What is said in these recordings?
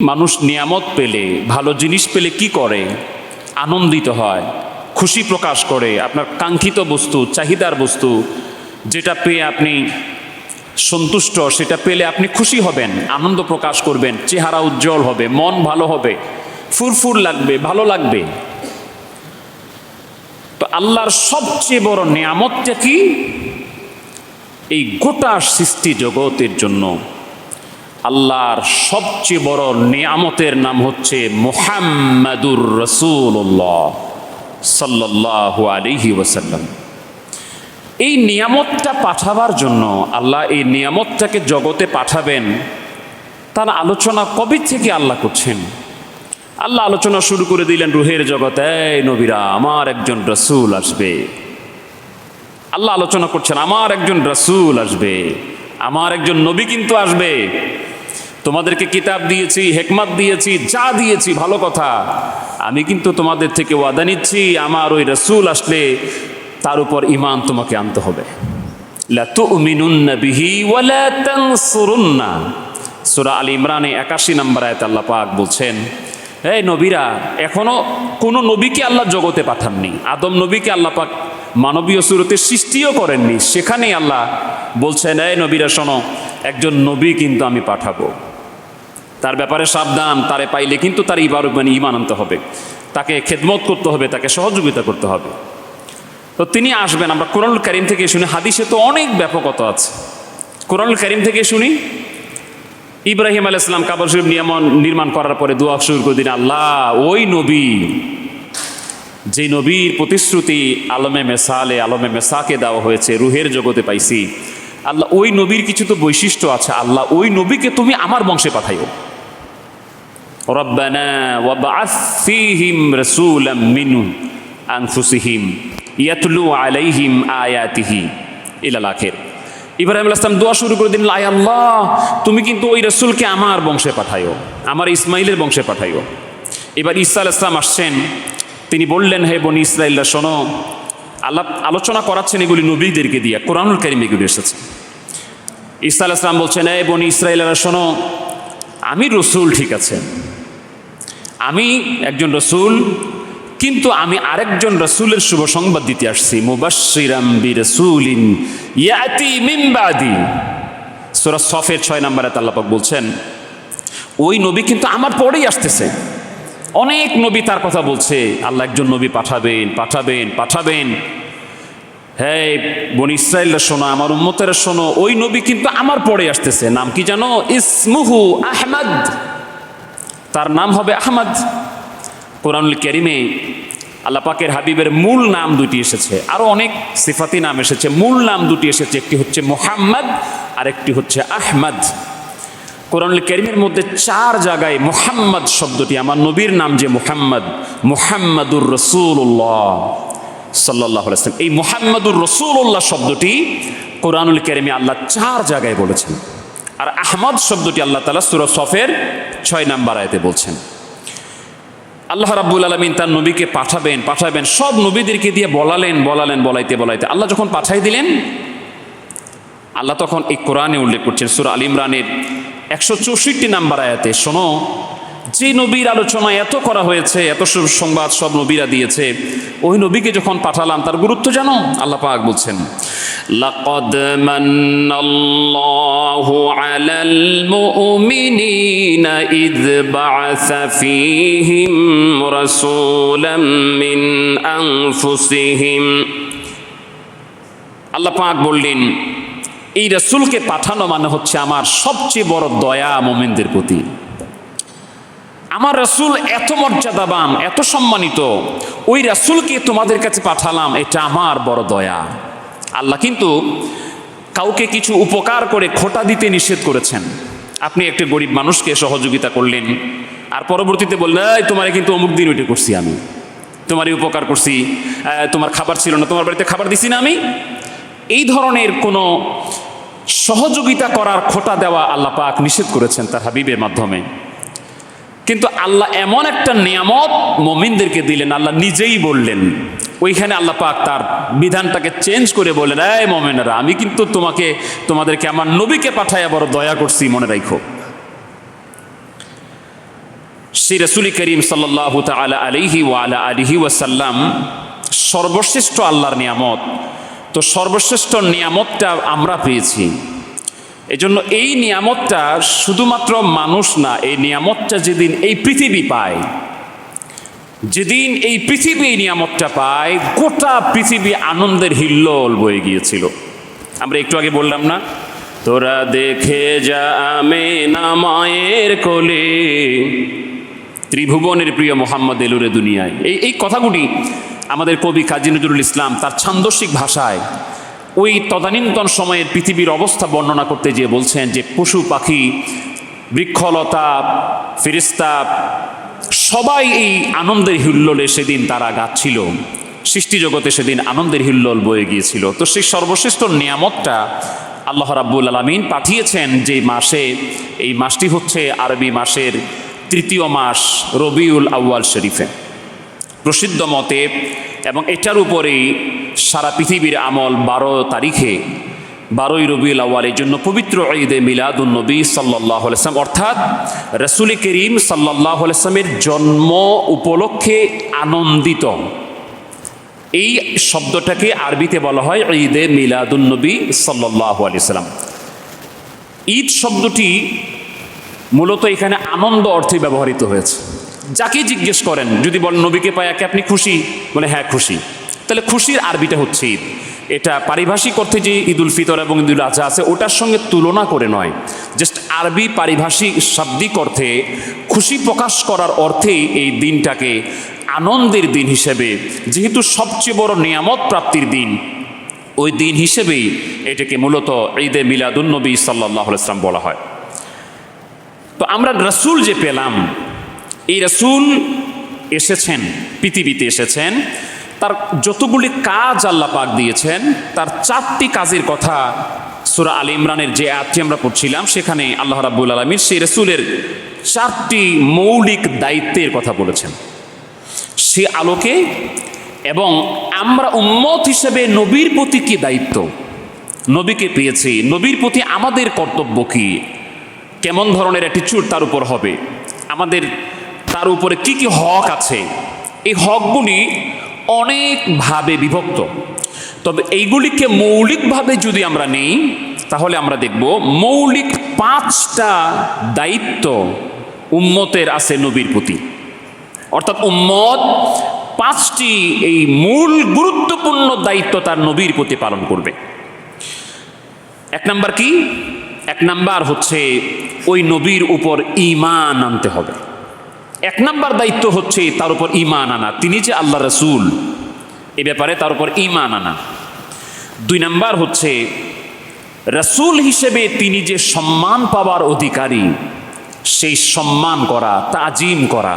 মানুষ নিয়ামত পেলে, ভালো জিনিস পেলে কি করে? আনন্দিত হয়, খুশি প্রকাশ করে। আপনার কাঙ্ক্ষিত বস্তু, চাহিদার বস্তু যেটা পেয়ে আপনি সন্তুষ্ট, সেটা পেলে আপনি খুশি হবেন, আনন্দ প্রকাশ করবেন, চেহারা উজ্জ্বল হবে, মন ভালো হবে, ফুরফুর লাগবে, ভালো লাগবে। তো আল্লাহর সবচেয়ে বড় নিয়ামতটা কি? এই গোটা সৃষ্টি জগতের জন্য আল্লাহর সবচেয়ে বড় নিয়ামতের নাম হচ্ছে মুহাম্মাদুর রাসূলুল্লাহ সাল্লাল্লাহু আলাইহি ওয়াসাল্লাম। এই নিয়ামতটা পাঠাবার জন্য আল্লাহ এই নিয়ামতটাকে জগতে পাঠাবেন, তার আলোচনা কবে থেকে আল্লাহ করছেন। আল্লাহ আলোচনা শুরু করে দিলেন রুহের জগতে, এই নবীরা আমার একজন রাসূল আসবে। আল্লাহ আলোচনা করছেন আমার একজন রাসূল আসবে, আমার একজন নবী কিন্তু আসবে। তোমাদেরকে কিতাব দিয়েছি, হিকমত দিয়েছি, যা দিয়েছি ভালো কথা, আমি কিন্তু তোমাদের থেকে ওয়াদা নিচ্ছি আমার ওই রাসূল আসলে তার উপর ঈমান তোমাকে আনতে হবে। লা তুমিনুন্না বিহি ওয়া লা তানসুরুন্না। সূরা আল ইমরানে ৮১ নম্বর আয়াতে আল্লাহ পাক বলছেন, এই নবীরা, এখনো কোনো নবীকে আল্লাহ জগতে পাঠাননি। আদম নবীকে আল্লাহ পাক মানবীয় সুরতে সৃষ্টিও করেননি, সেখানেই আল্লাহ বলছেন, এই নবীরা শোনো, একজন নবী কিন্তু আমি পাঠাবো, তার ব্যাপারে সাবধান, তারে পাইলে কিন্তু তার ঈমান আনতে হবে, তাকে খেদমত করতে হবে, তাকে সহযোগিতা করতে হবে। তো তিনি আসবেন। আমরা কোরআনুল কারীম থেকে শুনি, হাদিসে তো অনেক ব্যাপকতা আছে। কোরআনুল কারীম থেকে শুনি, ইব্রাহিম আলাইহিস সালাম কাবা শরীফ নির্মাণ করার পরে দোয়া শুরু করে দিন, আল্লাহ ওই নবী, যে নবীর প্রতিশ্রুতি আলমে মেসালে, আলমে মেসাকে দেওয়া হয়েছে, রুহের জগতে পাইছি, আল্লাহ ওই নবীর কিছু তো বৈশিষ্ট্য আছে, আল্লাহ ওই নবীকে তুমি আমার বংশে পাঠাইও। রব্বানা ওয়াবআথ ফীহিম রাসূলাম মিন আনফুসিহিম ইয়াতলু আলাইহিম আয়াতিহি ইলাল আখির। ইব্রাহিম আলাইহিস সালাম দোয়া শুরু করে দিন, আয় আল্লাহ তুমি কিন্তু ওই রাসূলকে আমার বংশে পাঠাইও, আমার ইসমাইলের বংশে পাঠাইও। এবার ঈসা আলাইহিস সালাম আসছেন, তিনি বললেন, হে বনি ইসরাঈলরা শোনো, আল্লাহ আলোচনা করাচ্ছেন এগুলি নবীদেরকে দিয়ে, কোরআনুল কারীমে এগুলি এসেছে। ঈসা আলাইহিস সালাম বলছেন, হে বনি ইসরাঈলরা শোনো, আমি রসূল, ঠিক আছে, আমি একজন রসূল, কিন্তু আমি আরেকজন রসূলের শুভ সংবাদ দিতে আসছি। মুবাশশিরাম বিরাসূলিন ইয়াতি মিন বাদি। সূরা সফের 6 নম্বর আয়াতে আল্লাহ পাক বলছেন, ওই নবী কিন্তু আমার পরেই আসতেছে। অনেক নবী তার কথা বলছে, আল্লাহ একজন নবী পাঠাবেন, পাঠাবেন, পাঠাবেন। হ্যাঁ বনি ইসরাঈলরা শোনো, আমার উম্মতেরা শোনো, ওই নবী কিন্তু আমার পরে আসতেছে। নাম কি জানো? ইসমুহু আহমদ, তার নাম হবে আহমদ। কোরআনুল কারীমে আল্লাহ পাকের হাবিবের মূল নাম দুটি এসেছে, আরো অনেক সিফাতি নাম এসেছে, মূল নাম দুটি এসেছে, একটি হচ্ছে মুহাম্মদ আর একটি হচ্ছে আহমদ। কোরআনুল কারীমের মধ্যে 4 জায়গায় মুহাম্মদ শব্দটি, আমার নবীর নাম যে মুহাম্মদ, মুহাম্মাদুর রাসূলুল্লাহ সাল্লাল্লাহু আলাইহি ওয়াসাল্লাম, এই মুহাম্মাদুর রাসূলুল্লাহ শব্দটি কোরআনুল কারীমে আল্লাহ 4 জায়গায় বলেছেন। আর আহমদ শব্দটি আল্লাহ তাআলা সূরা সফের 6 নম্বর আয়াতে বলছেন। আল্লাহ রাব্বুল আলামিন তার নবীকে পাঠাবেন, পাঠাবেন, সব নবীদেরকে দিয়ে বলালেন, বলাইতে বলাইতে আল্লাহ যখন পাঠাই দিলেন, আল্লাহ তখন এই কোরআনে উল্লেখ করছেন সূরা আল ইমরানের 164 নম্বর আয়াতে, শোনো, যে নবীর আলোচনা এত করা হয়েছে, এত সংবাদ সব নবীরা দিয়েছে, ওই নবীকে যখন পাঠালাম তার গুরুত্ব জানো? আল্লাহ পাক বলছেন, লাকাদ মান্নাল্লাহু আলাল মুমিনিনা ইয বা'আসা ফীহিম রাসূলাম মিন আনফুসিহিম। আল্লাহ পাক বললেন, এই রাসূলকে পাঠানো মানে হচ্ছে আমার সবচেয়ে বড় দয়া মুমিনদের প্রতি। আমার রাসূল এত মর্যাদাবান, এত সম্মানিত, ওই রাসূলকে তোমাদের কাছে পাঠালাম, এটা আমার বড় দয়া। আল্লাহ কিন্তু কাউকে কিছু উপকার করে খোটা দিতে নিষেধ করেছেন। আপনি একটা গরিব মানুষকে সহযোগিতা করলেন, আর পরবর্তীতে বললেন, এই তোমারে কিন্তু অমুক দিন ওইটা করছি, আমি তোমারই উপকার করছি, তোমার খাবার ছিল না, তোমার বাড়িতে খাবার দিছি না আমি। এই ধরনের কোনো সহযোগিতা করার খোটা দেওয়া আল্লাহ পাক নিষেধ করেছেন তার হাবিবের মাধ্যমে। কিন্তু আল্লাহ এমন একটা নিয়ামত মুমিনদেরকে দিলেন, আল্লাহ নিজেই বললেন, ওইখানে আল্লাহ পাক তার বিধানটাকে চেঞ্জ করে বললেন, এই মুমিনেরা, আমি কিন্তু তোমাদেরকে আমার নবীকে পাঠাইয়া বড় দয়া করছি, মনে রাখো। সেই রাসূল করিম সাল্লাল্লাহু তাআলা আলাইহি ওয়া আলা আলিহি ওয়াসাল্লাম সর্বশ্রেষ্ঠ আল্লাহর নিয়ামত। তো সর্বশ্রেষ্ঠ নিয়ামতটা আমরা পেয়েছি, এজন্য এই নিয়ামতটা শুধুমাত্র মানুষ না, এই নিয়ামতটা যেদিন এই পৃথিবী পায়, যেদিন এই পৃথিবী এই নিয়ামতটা পায়, গোটা পৃথিবী আনন্দের হিল্লোল বয়ে গিয়েছিল। আমরা একটু আগে বললাম না, তোরা দেখে যা আমেনা মায়ের কোলে, ত্রিভুবনের প্রিয় মোহাম্মদ এলুরে দুনিয়ায়। এই কথাগুলি আমাদের কবি কাজী নজরুল ইসলাম তার ছান্দস্যিক ভাষায় ওই তদানীন্তন সময়ের পৃথিবীর অবস্থা বর্ণনা করতে গিয়ে বলছেন যে পশু পাখি, বৃক্ষলতা, ফেরেশতা সবাই এই আনন্দের হিল্লোলে সেদিন তারা গাচ্ছিল, সৃষ্টিজগতে সেদিন আনন্দের হিল্লোল বয়ে গিয়েছিল। তো সেই সর্বশ্রেষ্ঠ নিয়ামতটা আল্লাহ রাব্বুল আলামিন পাঠিয়েছেন যে মাসে, এই মাসটি হচ্ছে আরবি মাসের তৃতীয় মাস রবিউল আউয়াল শরীফে প্রসিদ্ধ মতে, এবং এটার উপরেই সারা পৃথিবীর আমল 12 তারিখে 12ই রবিউল আউয়াল, এই জন্য পবিত্র ঈদে মিলাদুন নবী সাল্লাল্লাহু আলাইহি ওয়াসাল্লাম অর্থাৎ রাসূল করিম সাল্লাল্লাহু আলাইহি ওয়াসাল্লামের জন্ম উপলক্ষে আনন্দিত, এই শব্দটাকে আরবিতে বলা হয় ঈদে মিলাদুন নবী সাল্লাল্লাহু আলাইহি ওয়াসাল্লাম। ঈদ শব্দটি মূলত এখানে আনন্দ অর্থে ব্যবহৃত হয়েছে। যাকে জিজ্ঞেস করেন, যদি বলেন নবীকে পায় কি আপনি খুশি, বলে হ্যাঁ খুশি, তাহলে খুশির আরবিটা হচ্ছে ঈদ। এটা পারিভাষিক অর্থে যে ঈদুল ফিতর এবং ঈদুল আজহা আছে ওটার সঙ্গে তুলনা করে নয়, জাস্ট আরবি পারিভাষিক শাব্দিক অর্থে খুশি প্রকাশ করার অর্থেই এই দিনটাকে আনন্দের দিন হিসেবে, যেহেতু সবচেয়ে বড় নিয়ামত প্রাপ্তির দিন, ওই দিন হিসেবেই এটাকে মূলত ঈদে মিলাদুন নবী সাল্লাল্লাহু আলাইহি ওয়াসাল্লাম বলা হয়। তো আমরা রাসূল যে পেলাম, এই রাসূল এসেছেন, পৃথিবীতে এসেছেন, তার যতগুলি কাজ আল্লাহ পাক দিয়েছেন, তার 4টি কাজের কথা সূরা আলে ইমরানের যে আয়াতটি আমরা পড়ছিলাম সেখানে আল্লাহ রাব্বুল আলামিন সেই রাসূলের 4টি মৌলিক দায়িত্বের কথা বলেছেন। সে আলোকে এবং আমরা উম্মত হিসেবে নবীর প্রতি কি দায়িত্ব, নবীকে পেয়েছি, নবীর প্রতি আমাদের কর্তব্য কি, কেমন ধরনের অ্যাটিটিউড তার উপর হবে, আমাদের তার উপরে কি কি হক আছে, এই হকগুলি অনেকভাবে বিভক্ত। তবে এইগুলিকে মৌলিকভাবে যদি আমরা নেই তাহলে আমরা দেখব মৌলিক 5টা দায়িত্ব উম্মতের আছে নবীর প্রতি, অর্থাৎ উম্মত 5টি এই মূল গুরুত্বপূর্ণ দায়িত্ব তার নবীর প্রতি পালন করবে। 1 নাম্বার কি? 1 নাম্বার হচ্ছে ওই নবীর উপর ঈমান আনতে হবে। 1 নাম্বার দায়িত্ব হচ্ছে তার উপর ঈমান আনা, তিনি যে আল্লাহ রাসূল এ ব্যাপারে তার উপর ঈমান আনা। 2 নাম্বার হচ্ছে রাসূল হিসেবে তিনি যে সম্মান পাওয়ার অধিকারী সেই সম্মান করা, তাজিম করা,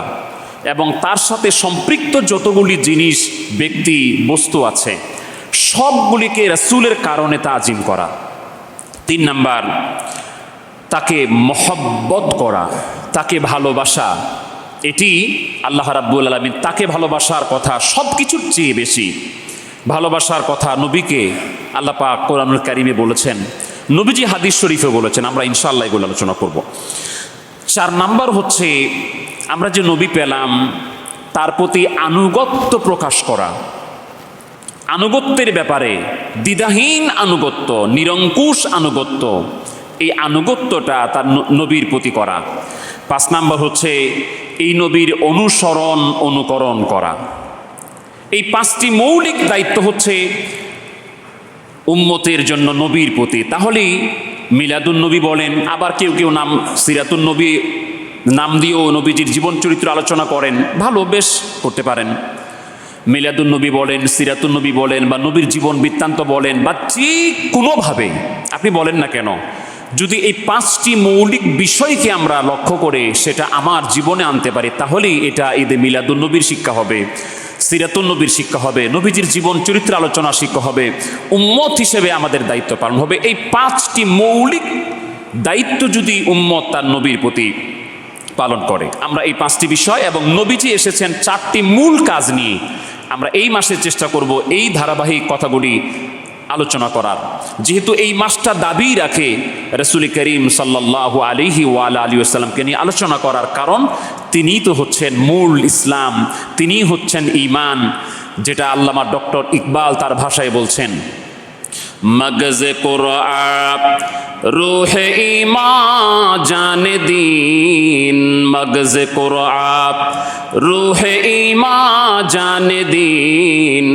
এবং তার সাথে সম্পৃক্ত যতগুলি জিনিস, ব্যক্তি, বস্তু আছে সবগুলিকে রাসূলের কারণে তাজিম করা। 3 নাম্বার তাকে মহব্বত করা, তাকে ভালোবাসা। এটি আল্লাহ রাব্বুল আলামিন তাকে ভালোবাসার কথা সব কিছুর চেয়ে বেশি ভালোবাসার কথা নবীকে আল্লাহ পাক কোরআনুল কারীমে বলেছেন, নবীজি হাদিস শরীফে বলেছেন, আমরা ইনশাআল্লাহ এগুলো আলোচনা করব। 4 নাম্বার হচ্ছে আমরা যে নবী পেলাম তার প্রতি আনুগত্য প্রকাশ করা, আনুগত্যের ব্যাপারে দ্বিধাহীন আনুগত্য, নিরঙ্কুশ আনুগত্য, এই আনুগত্যটা তার নবীর প্রতি করা। 5 নাম্বার হচ্ছে এই নবীর অনুসরণ, অনুকরণ করা। এই 5টি মৌলিক দায়িত্ব হচ্ছে উম্মতের জন্য নবীর প্রতি। তাহলেই মিলাদুন নবী বলেন, আবার কেউ কেউ নাম সিরাতুন নবী নাম দিয়েও নবীজির জীবন চরিত্র আলোচনা করেন, ভালো, বেশ করতে পারেন। মিলাদুন নবী বলেন, সিরাতুন নবী বলেন, বা নবীর জীবন বৃত্তান্ত বলেন, বা যে কোনোভাবে আপনি বলেন না কেন, যদি এই 5টি মৌলিক বিষয়কে আমরা লক্ষ্য করে সেটা আমার জীবনে আনতে পারি তাহলেই এটা ঈদে মিলাদুন নবীর শিক্ষা হবে, সিরাতুন নবীর শিক্ষা হবে, নবীজির জীবন চরিত্র আলোচনা শিক্ষা হবে, উম্মত হিসেবে আমাদের দায়িত্ব পালন হবে। এই 5টি মৌলিক দায়িত্ব যদি উম্মত তার নবীর প্রতি পালন করে, আমরা এই 5টি বিষয় এবং নবীজি এসেছেন 4টি মূল কাজ নিয়ে, আমরা এই মাসে চেষ্টা করব এই ধারাবাহিক কথাগুলি আলোচনা করার। যেহেতু এই মাসটা দাবি রাখে রাসূল করিম সাল্লাল্লাহু আলাইহি ওয়া আলিহি ওয়াসাল্লামকে নিয়ে আলোচনা করার, কারণ তিনিই তো হচ্ছেন মূল ইসলাম, তিনিই হচ্ছেন ঈমান, যেটা আল্লামা ডক্টর ইকবাল তার ভাষায় বলছেন, মগজে কুরআন রূহে ঈমান জানে দিন, মগজে কুরআন রূহে ঈমান জানে দিন,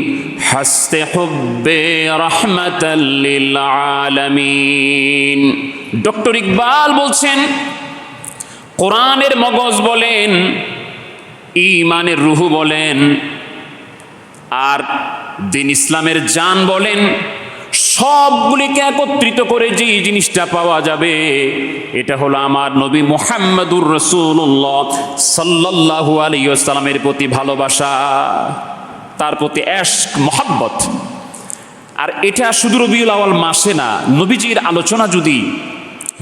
হস্তে হুব্বে রহমাতাল লিল আলামিন। ডক্টর ইকবাল বলছেন কোরআনের মগজ বলেন, ঈমানের রুহু বলেন, আর দিন ইসলামের জান বলেন, সবগুলিকে একত্রিত করে যে জিনিসটা পাওয়া যাবে এটা হলো আমার নবী মুহাম্মদুর রাসূলুল্লাহ সাল্লাল্লাহু আলাইহি ওয়াসাল্লামের প্রতি ভালোবাসা, তার প্রতি ইশক মহব্বত। আর এটা শুধু রবিউল আউয়াল মাসে না, নবীজির আলোচনা যদি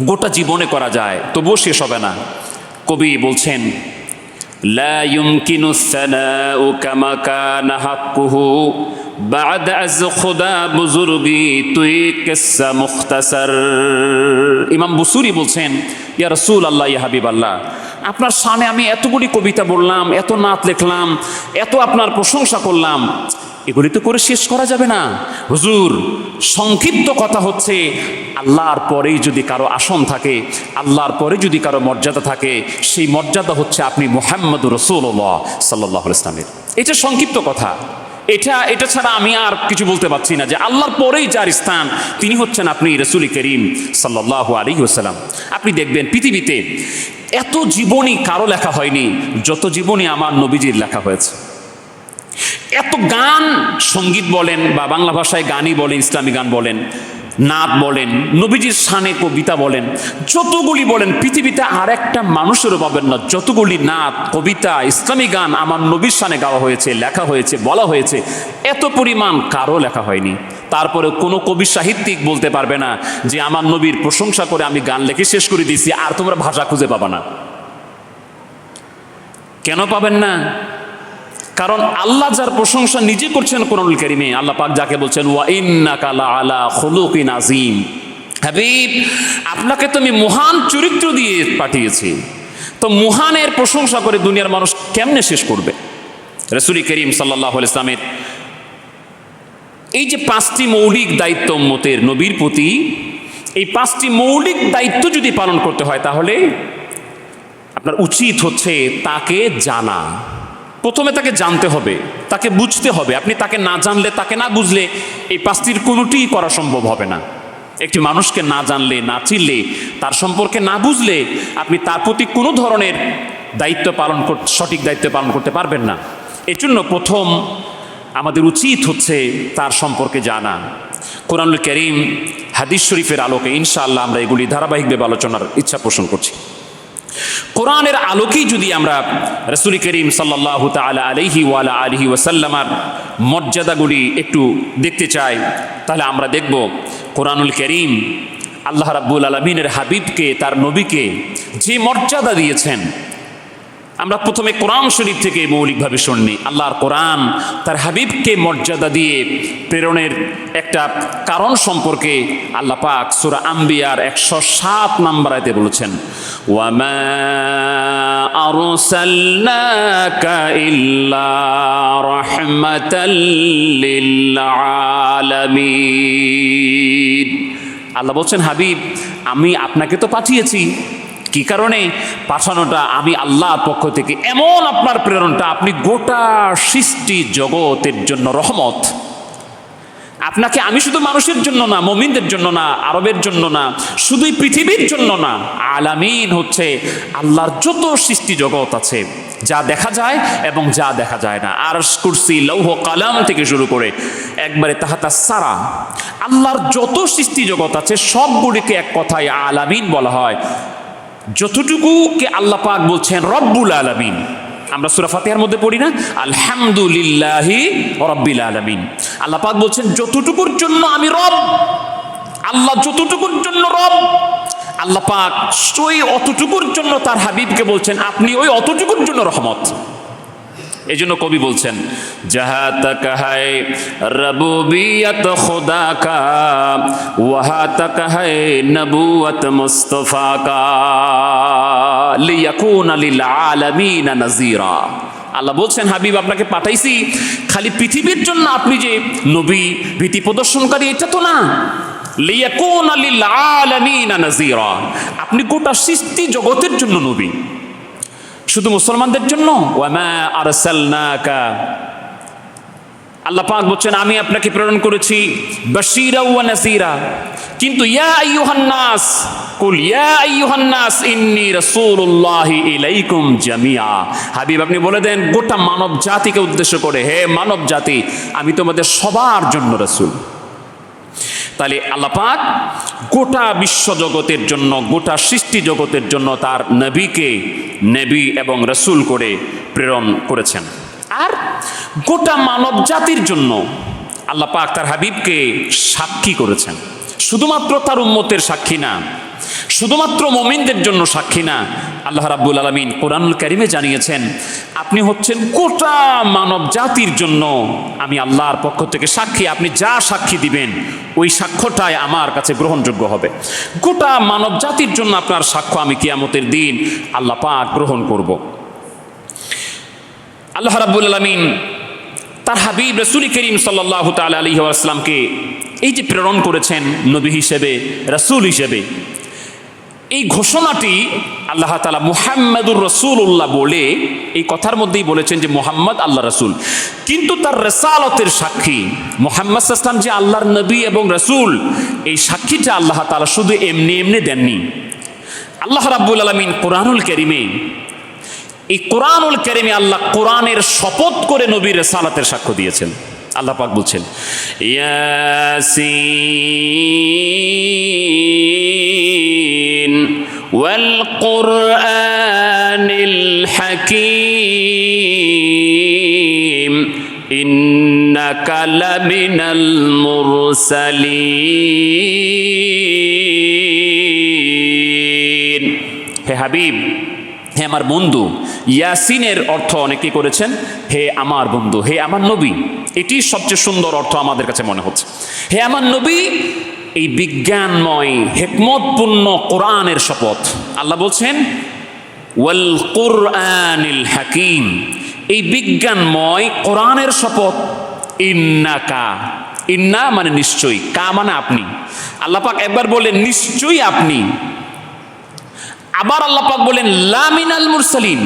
গোটা জীবনে করা যায় তবুও শেষ হবে না। কবি বলছেন, লা ইউমকিনু সানাউ কামা কানা হাক্কুহু বা'দ আজ খুদা বুজুর্গি তুই কিসসা মুখতাসার। ইমাম বুসুরি বলছেন, ইয়া রাসূলুল্লাহ, ইয়া হাবিবাল্লাহ, আপনার শানে আমি এতগুলি কবিতা বললাম, এত নাত লিখলাম, এত আপনার প্রশংসা করলাম, এগুলি তো করে শেষ করা যাবে না হুজুর। সংক্ষিপ্ত কথা হচ্ছে, আল্লাহর পরেই যদি কারো আসন থাকে, আল্লাহর পরে যদি কারো মর্যাদা থাকে, সেই মর্যাদা হচ্ছে আপনি মুহাম্মদুর রাসূলুল্লাহ সাল্লাল্লাহু আলাইহি ওয়াসাল্লামের। এটা সংক্ষিপ্ত কথা, এটা ছাড়া আমি আর কিছু বলতে পারছি না, যে আল্লাহর পরেই যার স্থান তিনি হচ্ছেন আপনি রাসূল করিম সাল্লাল্লাহু আলাইহি ওয়াসাল্লাম। আপনি দেখবেন পৃথিবীতে এত জীবনী কারো লেখা হয়নি যত জীবনী আমার নবীজির লেখা হয়েছে। এত গান, সঙ্গীত বলেন বা বাংলা ভাষায় গানই বলেন, ইসলামী গান বলেন, নাত বলেন, নবীজির শানে কবিতা বলেন, যতগুলি বলেন পৃথিবীতে আর একটা মানুষেরও পাবেন না যতগুলি নাত, কবিতা, ইসলামী গান আমার নবীর শানে গাওয়া হয়েছে, লেখা হয়েছে, বলা হয়েছে, এত পরিমাণ কারো লেখা হয়নি। তারপরে কোনো কবি সাহিত্যিক বলতে পারবে না যে আমার নবীর প্রশংসা করে আমি গান লিখে শেষ করে দিয়েছি, আর তোমরা ভাষা খুঁজে পাবা না। কেন পাবেন না? কারণ আল্লাহ যার প্রশংসা নিজে করছেন কোরআনুল কারীমে, আল্লাহ পাক যাকে বলছেন ওয়া ইন্নাকা লাআলা খুলুকিন আযীম, হাবিব আপনাকে তো আমি মহান চরিত্র দিয়ে পাঠিয়েছি। তো মহানের প্রশংসা করে দুনিয়ার মানুষ কেমনে শেষ করবে? রাসূল করিম সাল্লাল্লাহু আলাইহি ওয়াসাল্লামের এই যে 5টি মৌলিক দায়িত্ব উম্মতের নবীর প্রতি, এই 5টি মৌলিক দায়িত্ব যদি পালন করতে হয় তাহলে আপনার উচিত হচ্ছে তাকে জানা। প্রথমে তাকে জানতে হবে, তাকে বুঝতে হবে। আপনি তাকে না জানলে, তাকে না বুঝলে এই 5টির কোনোটিই করা সম্ভব হবে না। একটি মানুষকে না জানলে, না চিনলে, তার সম্পর্কে না বুঝলে আপনি তার প্রতি কোনো ধরনের দায়িত্ব পালন করতে, সঠিক দায়িত্ব পালন করতে পারবেন না। এজন্য প্রথম আমাদের উচিত হচ্ছে তার সম্পর্কে জানা। কোরআনুল কারীম, হাদিস শরীফের আলোকে ইনশাআল্লাহ আমরা এগুলি ধারাবাহিকভাবে আলোচনার ইচ্ছা পোষণ করছি। কোরআনের আলোকেই যদি আমরা রাসূল করিম সাল্লাল্লাহু তাআলা আলাইহি ওয়া আলা আলিহি ওয়াসাল্লামার মর্যাদাগুলি একটু দেখতে চাই, তাহলে আমরা দেখব কোরআনুল কারীম আল্লাহ রাব্বুল আলামিনের হাবিবকে, তার নবীকে যে মর্যাদা দিয়েছেন। আমরা প্রথমে কোরআন শরীফ থেকে মৌলিকভাবে শুনি, আল্লাহর কোরআন তার হাবিবকে মর্যাদা দিয়ে প্রেরণের একটা কারণ সম্পর্কে আল্লাহ পাক সূরা আম্বিয়ার 107 নম্বর আয়াতে বলেছেন, ওয়ামা আরসালনাকা ইল্লা রাহমাতাল লিল আলামিন। আল্লাহ বলছেন, হাবিব আমি আপনাকে তো পাঠিয়েছি। কি কারণে পাঠানোটা? আমি আল্লাহর পক্ষ থেকে এমন আপনার প্রেরণটা, আপনি গোটা সৃষ্টি জগতের জন্য রহমত। আপনাকে আমি শুধু মানুষের জন্য না, মুমিনদের জন্য না, আরবের জন্য না, শুধুই পৃথিবীর জন্য না, আলামিন হচ্ছে আল্লাহর যত সৃষ্টি জগৎ আছে, যা দেখা যায় এবং যা দেখা যায় না, আরশ, কুরসি, লৌহ কালাম থেকে শুরু করে একবারে তাহাতা সারা, আল্লাহর যত সৃষ্টি জগৎ আছে সবগুলিকে এক কথায় আলামিন বলা হয়। যতটুকুকে আল্লাহ পাক বলছেন রব্বুল আলামিন, আমরা সূরা ফাতিহার মধ্যে পড়ি না, আলহামদুলিল্লাহি রাব্বিল আলামিন। আল্লাহ পাক বলছেন যতটুকুর জন্য আমি রব, আল্লাহ যতটুকুর জন্য রব, আল্লাহ পাক ওই অতটুকুর জন্য তার হাবিবকে বলছেন আপনি ওই অতটুকুর জন্য রহমত। এই জন্য কবি বলছেন, জাহা তক হায় রবুবিয়ত খুদা কা, ওয়াহা তক হায় নবুয়ত মুস্তফা কা, লিয়াকুনা লিল আলামিন নাযীরা। আল্লাহ বলছেন, হাবিব আপনাকে পাঠাইছি খালি পৃথিবীর জন্য আপনি যে নবী, ভীতি প্রদর্শনকারী, এটা তো না। লিয়াকুনা লিল আলামিন নাযীরা, আপনি গোটা সৃষ্টি জগতের জন্য নবী, শুধু মুসলমানদের জন্য। ওয়ামা আরসালনাকা, আল্লাহ পাক বলছেন আমি আপনাকে প্রেরণ করেছি বাশীরা ওয়া নাযীরা। কিন্তু ইয়া আইয়ুহান নাস, কুল ইয়া আইয়ুহান নাস ইন্নী রাসূলুল্লাহি ইলাইকুম জামিআ। হাবিব আপনি বলে দেন গোটা মানব জাতিকে উদ্দেশ্য করে, হে মানব জাতি, আমি তোমাদের সবার জন্য রাসূল। তাহলে আল্লাহ পাক গোটা বিশ্বজগতের জন্য, গোটা সৃষ্টি জগতের জন্য তার নবীকে নবী এবং রাসূল করে প্রেরণ করেছেন। আর গোটা মানব জাতির জন্য আল্লাহ পাক তার হাবিবকে সাক্ষী করেছেন। শুধুমাত্র তার উম্মতের সাক্ষী না, শুধুমাত্র মুমিনদের জন্য সাক্ষী না। আল্লাহ রাব্বুল আলামিন কোরআনুল কারীমে জানিয়েছেন, আপনি হচ্ছেন গোটা মানব জাতির জন্য আমি আল্লাহর পক্ষ থেকে সাক্ষী। আপনি যা সাক্ষী দিবেন ওই সাক্ষ্যটাই আমার কাছে গ্রহণযোগ্য হবে। গোটা মানব জাতির জন্য আপনার সাক্ষ্য আমি কিয়ামতের দিন আল্লাহ পাক গ্রহণ করব। আল্লাহ রাব্বুল আলামিন তার হাবিব রাসূল করিম সাল্লাল্লাহু তাআলা আলাইহি ওয়াসাল্লামকে এই যে প্রেরণ করেছেন নবী হিসেবে, রাসূল হিসেবে, এই ঘোষণাটি আল্লাহ তাআলা মুহাম্মাদুর রাসূলুল্লাহ বলে এই কথার মধ্যেই বলেছেন যে মুহাম্মদ আল্লাহ রাসূল। কিন্তু তার রিসালাতের সাক্ষী মুহাম্মদ সাল্লাল্লাহু আলাইহি ওয়াসাল্লাম যে আল্লাহর নবী এবং রাসূল, এই সাক্ষীটা আল্লাহ তাআলা শুধু এমনি এমনি দেননি। আল্লাহ রাব্বুল আলামিন কোরআনুল কারীমে, এই কোরআনুল কারীমে আল্লাহ কোরআনের শপথ করে নবীর রিসালাতের সাক্ষ্য দিয়েছেন। আল্লাহ পাক বলছেন, ইয়াসিন ওয়াল কুরআনিল হাকীম ইন্নাকা লামিনাল মুরসালিন। হে হাবিব, হে আমার বন্ধু। ইয়াসিনের অর্থ অনেকে করেছেন হে আমার বন্ধু, হে আমার নবী। এটি সবচেয়ে সুন্দর অর্থ আমাদের কাছে মনে হচ্ছে। হে আমার নবী, এই বিজ্ঞানময় হিকমতপূর্ণ কোরআনের শপথ। আল্লাহ বলছেন ওয়াল কুরআনিল হাকীম, এই বিজ্ঞানময় কোরআনের শপথ। ইন্নাকা, ইন্না মানে নিশ্চয়ই, কা মানে আপনি। আল্লাহ পাক একবার বললেন নিশ্চয়ই আপনি, আবার আল্লাহ পাক বলেন লা মিনাল মুরসালিন,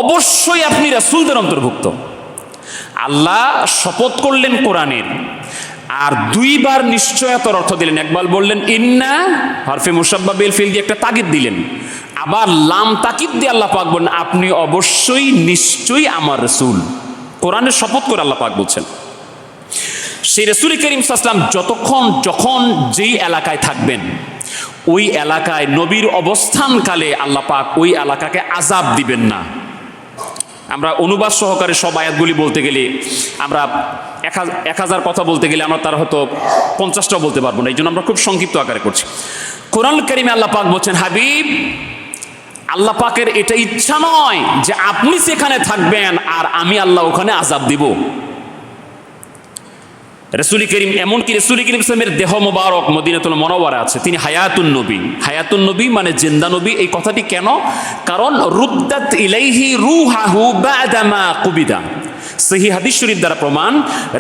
অবশ্যই আপনি রাসূলদের অন্তর্ভুক্ত। আল্লাহ শপথ করলেন কোরআনের, আর দুইবার নিশ্চয়তার অর্থ দিলেন। একবার বললেন ইন্না হরফে মুসাব্বা বিল ফিল দিয়ে একটা তাগিদ দিলেন, আবার লাম তাকিদ দিয়ে আল্লাহ পাক বলেন আপনি অবশ্যই নিশ্চয়ই আমার রাসূল। কোরআনের শপথ করে আল্লাহ পাক বলছেন। সেই রাসূল করিম সাল্লাল্লাহু আলাইহি ওয়াসাল্লাম যখন যেই এলাকায় থাকবেন, ওই এলাকায় নবীর অবস্থানকালে আল্লাহ পাক ওই এলাকাকে আযাব দিবেন না। আমরা অনুবাদ সহকারে সব আয়াতগুলি বলতে গেলে, আমরা 1000 কথা বলতে গেলে আমরা তার হয়তো 50টাও বলতে পারবো না। এই জন্য আমরা খুব সংক্ষিপ্ত আকারে করছি। কোরআন কারীমে আল্লাহ পাক বলছেন, হাবিব, আল্লাহ পাকের এটা ইচ্ছা নয় যে আপনি সেখানে থাকবেন আর আমি আল্লাহ ওখানে আযাব দিব। রাসূল করিম, এমনকি রাসূল করিম সাল্লাল্লাহু আলাইহি ওয়াসাল্লামের দেহ মোবারক মদিনাতুল মুনাওয়ারা আছে, তিনি হায়াতুন নবী। হায়াতুন নবী মানে জিন্দা নবী। এই কথাটি কেন? কারণ রুদ্দাত ইলাইহি রূহাহু বা'দামা কুবিদা। সহিহ হাদিস শরীফ দ্বারা প্রমাণ,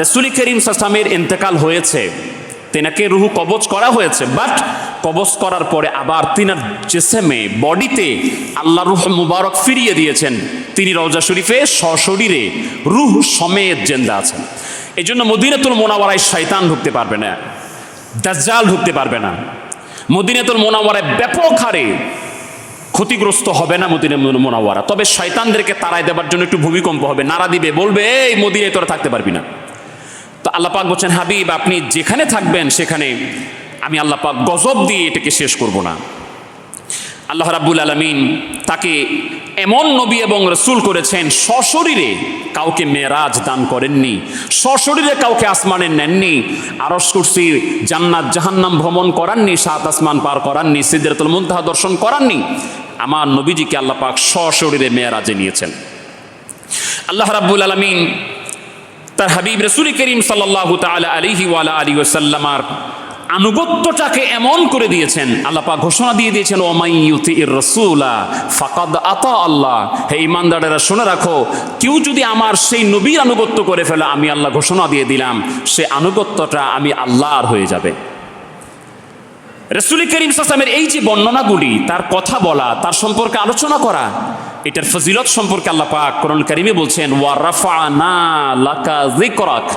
রাসূল করিম সাল্লাল্লাহু আলাইহি ওয়াসাল্লামের ইন্তেকাল হয়েছে, তেনাকে রুহু কবজ করা হয়েছে, বাট কবজ করার পরে আবার তিনার জিসমে, বডিতে আল্লাহ রূহ মুবারক ফিরিয়ে দিয়েছেন। তিনি রওজা শরীফে সশরীরে রূহ সমেত জিন্দা আছেন। এই জন্য মদিনাতুল মুনাওয়ারায় শয়তান ঢুকতে পারবে না, দাজ্জাল ঢুকতে পারবে না। মদিনাতুল মুনাওয়ারায় ব্যাপক হারে ক্ষতিগ্রস্ত হবে না মদিনাতুল মুনাওয়ারা। তবে শয়তানদেরকে তাড়ায় দেওয়ার জন্য একটু ভূমিকম্প হবে, নাড়া দিবে, বলবে এই মদিনায় তোরা থাকতে পারবি না। তো আল্লাহ পাক বলছেন, হাবিব, আপনি যেখানে থাকবেন সেখানে আমি আল্লাহ পাক গজব দিয়ে এটাকে শেষ করব না। আল্লাহ রাব্বুল আলামিন তাকে এমন নবী এবং রাসূল করেছেন, সশরীরে কাউকে মেরাজ দান করেননি, সশরীরে কাউকে আসমানে নেননি, আরশ কুরসি, জান্নাত জাহান্নাম ভ্রমণ করাননি, সাত আসমান পার করাননি, সিদরাতুল মুনতাহা দর্শন করাননি। আমার নবীজিকে আল্লাহ পাক সশরীরে মেরাজে নিয়েছেন। আল্লাহ রাব্বুল আলামিন তার হাবিব রাসূল করিম সাল্লাল্লাহু তাআলা আলাইহি ওয়া আলিহি ওয়াসাল্লামার আনুগত্যটাকে এমন করে দিয়েছেন, আল্লাহ পাক ঘোষণা দিয়ে দিয়েছেন, ওমাই ইউতির রাসূলা ফাকাদ আতা আল্লাহ। হে ঈমানদারেরা শুনে রাখো, কেউ যদি আমার সেই নবীর আনুগত্য করে ফেলে, আমি আল্লাহ ঘোষণা দিয়ে দিলাম সে আনুগত্যটা আমি আল্লাহর হয়ে যাবে। রাসূল করিম সাল্লাল্লাহু আলাইহি ওয়াসাল্লামের এই যে বর্ণনাগুলি, তার কথা বলা, তার সম্পর্কে আলোচনা করা, এটার ফজিলত সম্পর্কে আল্লাহ পাক কোরআন কারীমে বলছেন, ওয়া রাফা'না লাকা যিকরাক।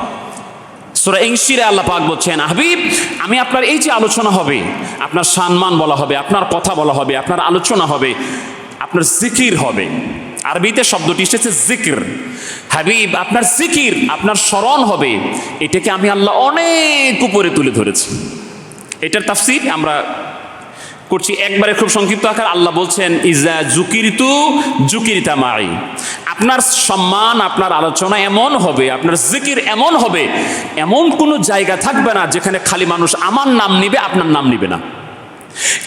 সূরা ইনশিরে আল্লাহ পাক বলছেন, হাবিব আমি আপনার এই যে আলোচনা হবে, আপনার সম্মান বলা হবে, আপনার কথা বলা হবে, আপনার আলোচনা হবে, আপনার জিকির হবে। আরবিতে শব্দটি এসেছে জিকির। হাবিব আপনার জিকির, আপনার স্মরণ হবে, এটাকে আমি আল্লাহ অনেক উপরে তুলে ধরেছি। এটার তাফসীর আমরা করছি একবারে খুব সংক্ষিপ্ত আকার। আল্লাহ বলছেন, ইজা জুকিরতু জুকিরতা মাই। আপনার সম্মান, আপনার আলোচনা এমন হবে, আপনার জিকির এমন হবে, এমন কোনো জায়গা থাকবে না যেখানে খালি মানুষ আমার নাম নিবে, আপনার নাম নিবে না।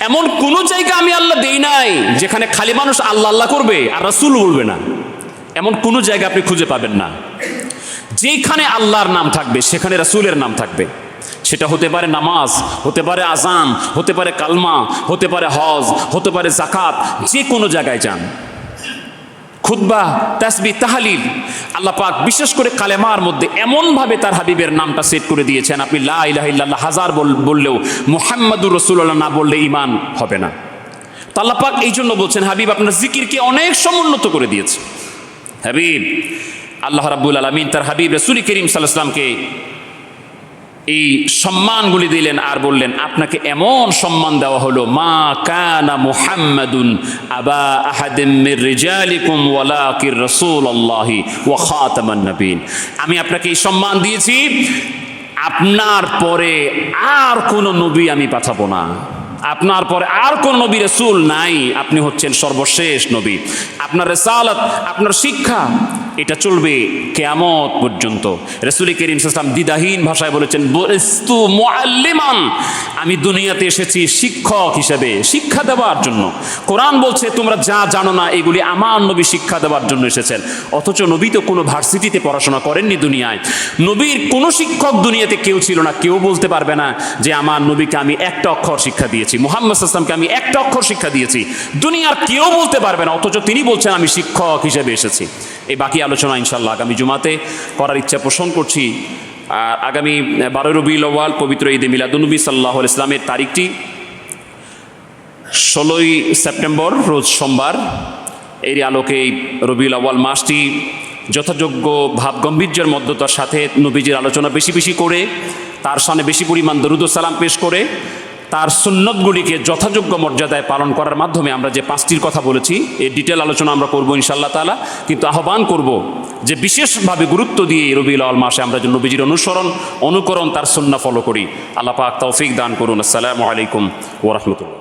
এমন কোনো জায়গা আমি আল্লাহ দেই নাই যেখানে খালি মানুষ আল্লাহ আল্লাহ করবে আর রাসূল বলবে না। এমন কোনো জায়গা আপনি খুঁজে পাবেন না। যেখানে আল্লাহর নাম থাকবে সেখানে রাসূলের নাম থাকবে। সেটা হতে পারে নামাজ, হতে পারে আযান, হতে পারে কালমা, হতে পারে হজ, হতে পারে যাকাত, যে কোনো জায়গায় যান, খুতবা, তাসবিহ, তাহলিল, আল্লাহ পাক বিশেষ করে কালেমার মধ্যে এমনভাবে তার হাবিবের নামটা সেট করে দিয়েছেন, আপনি লা ইলাহা ইল্লাল্লাহ হাজার বললেও মুহাম্মাদুর রাসূলুল্লাহ না বললে ঈমান হবে না। তো আল্লাহ পাক এই জন্য বলছেন, হাবিব আপনার জিকিরকে অনেক সমুন্নত করে দিয়েছে। হাবিব আল্লাহ রাব্বুল আলামিন তার হাবিব রাসূল করিম সাল্লাল্লাহু আলাইহি ওয়াসাল্লামকে এই সম্মানগুলি দিলেন আর বললেন, আপনাকে এমন সম্মান দেওয়া হলো, মা কানা মুহাম্মাদুন আবা আহাদিম মির রিজালিকুম ওয়ালাকির রাসূলুল্লাহি ওয়া খাতামান নবিয়্যিন। আমি আপনাকে এই সম্মান দিয়েছি, আপনার পরে আর কোনো নবী আমি পাঠাবো না, আপনার পরে আর কোন নবী রাসূল নাই, আপনি হচ্ছেন সর্বশেষ নবী। আপনার রিসালাত, আপনার শিক্ষা, এটা চলবে কিয়ামত পর্যন্ত। রাসূল করিম সাল্লাল্লাহু আলাইহি ওয়াসাল্লাম দ্বিধাহীন ভাষায় বলেছেন, বুইস্তু মুআল্লিমান, আমি দুনিয়াতে এসেছি শিক্ষক হিসেবে, শিক্ষা দেওয়ার জন্য। কোরআন বলছে তোমরা যা জানো না এগুলি আমার নবী শিক্ষা দেওয়ার জন্য এসেছেন। অথচ নবী তো কোনো ভার্সিটিতে পড়াশোনা করেননি দুনিয়ায়। নবীর কোনো শিক্ষক দুনিয়াতে কেউ ছিল না। কেউ বলতে পারবে না যে আমার নবীকে আমি একটা অক্ষর শিক্ষা দিয়েছি, মুহাম্মদ সাল্লাল্লাহু আলাইহি ওয়াসাল্লামকে আমি একটা অক্ষর শিক্ষা দিয়েছি, দুনিয়ার কেউ বলতে পারবে না। অথচ তিনি বলছেন আমি শিক্ষক হিসেবে এসেছি। এই বাকি আলোচনা ইনশাআল্লাহ আগামী জুমাতে করার ইচ্ছা পোষণ করছি। আর আগামী 12 রবিউল আউয়াল পবিত্র ঈদে মিলাদুন্নবী সাল্লাল্লাহু আলাইহি ওয়াসাল্লামের তারিখটি 16ই সেপ্টেম্বর, রোজ সোমবার। এর আলোকে এই রবিউল আউয়াল মাসটি যথাযোগ্য ভাবগম্ভীর্যের মধ্যতার সাথে নবীজির আলোচনা বেশি বেশি করে, তার সামনে বেশি পরিমাণ দরুদ ও সালাম পেশ করে, তার সুন্নতগুলিকে যথাযোগ্য মর্যাদায় পালন করার মাধ্যমে আমরা যে 5টির কথা বলেছি এই ডিটেল আলোচনা আমরা করবো ইনশাআল্লাহ তাআলা। কিন্তু আহ্বান করব যে বিশেষভাবে গুরুত্ব দিয়ে এই রবিউল আউয়াল মাসে আমরা যে নবীজির অনুকরণ, তার সুন্নাহ ফলো করি। আল্লাহ পাক তৌফিক দান করুন। আসসালামু আলাইকুম ওয়া রাহমাতুল্লাহ।